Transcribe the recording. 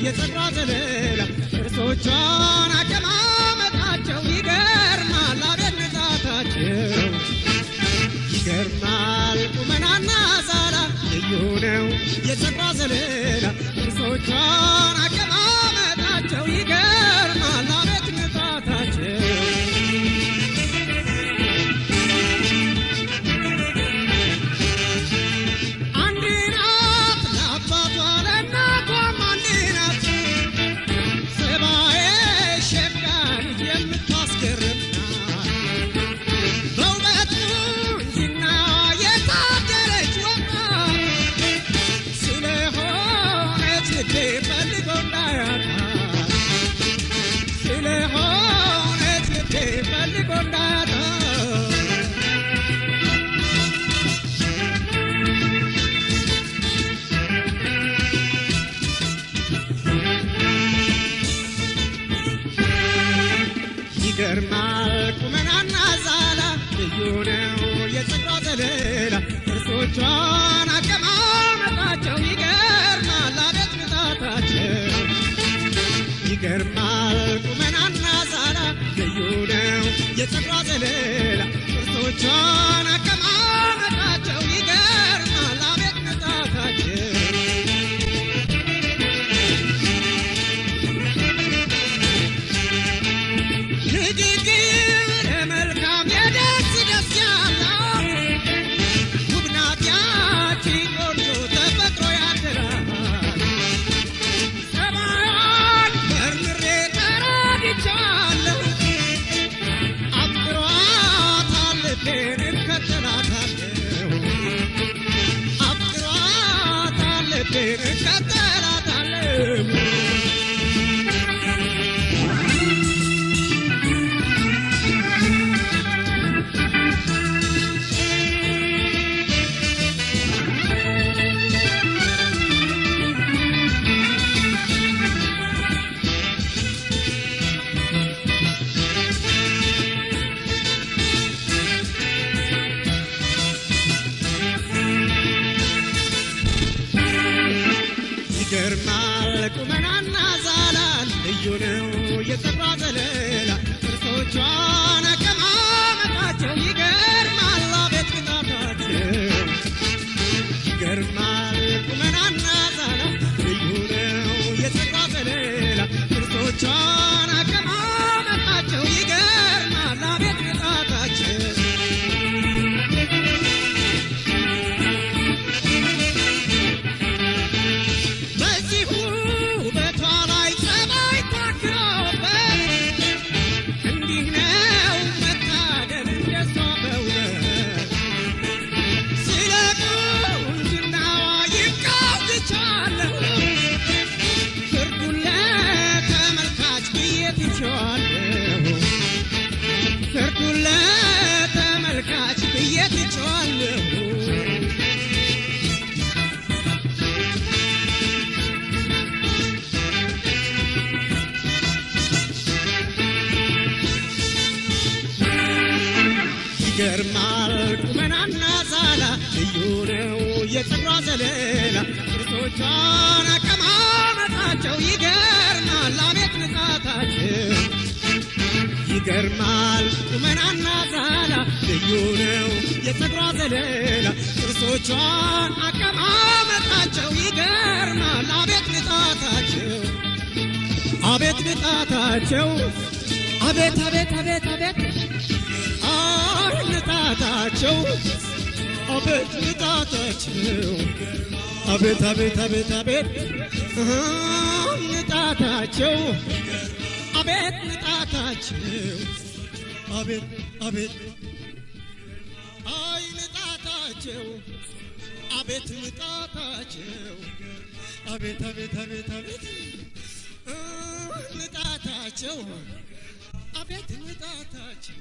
የጸጉሯ ዘለላ ጥርሶቿን አቀማመጣቸው ይገርማል አቤት ንጣታቸው ይገርማል ቁመናና ዛላ ልዩ ነው የጸጉሯ ዘለላ ጥርሶቿን አቀማመጣቸው ይገርማል አቤት ንጣታቸው ይገርማል ቁመናና ዛላ ልዩ ነው የጸጉሯ ዘለላ ጥርሶቿን አቀማመጣቸው ይገርማል አቤት ንጣታቸው ይገርማል ቁመናና ዛላ ልዩ ነው የጸጉሯ ዘለላ ጥርሶቿን አቀማመጣቸው ይገርማል አቤት ንጣታቸው ይገርማል ቁመናና ዛላ ልዩ ነው የጸጉሯ ዘለላ ጥርሶቿን አቀማመጣቸው ይገርማል አቤት ንጣታቸው ይገርማል ቁመናና ዛላ ልዩ ነው የጸጉሯ ዘለላ ጥርሶቿን አቀማመጣቸው ይገርማል አቤት ንጣታቸው ተመልካች ብዬት ይቸዋለሁ ይገርማል ቁመናና ዛላ ልዩ ነው የጸጉሯ ዘለላ ጥርሶቿን አቀማመጣቸው ይገርማል አቤት ንጣታቸው ይገርማል ቁመናና ዛላ ልዩ ነው የጸጉሯ ዘለላ ጥርሶቿን አቀማመጣቸው ይገርማል አቤት ንጣታቸው አቤት ንጣታቸው አቤት አቤት አቤት አቤት ንጣታቸው አቤት ንጣታቸው አቤት አቤት አቤት አቤት ንጣታቸው አቤት ንጣታቸው አቤት አቤት አይ ንጣታቸው አቤት ንጣታቸው አቤት አቤት አቤት አቤት ንጣታቸው አቤት ንጣታቸው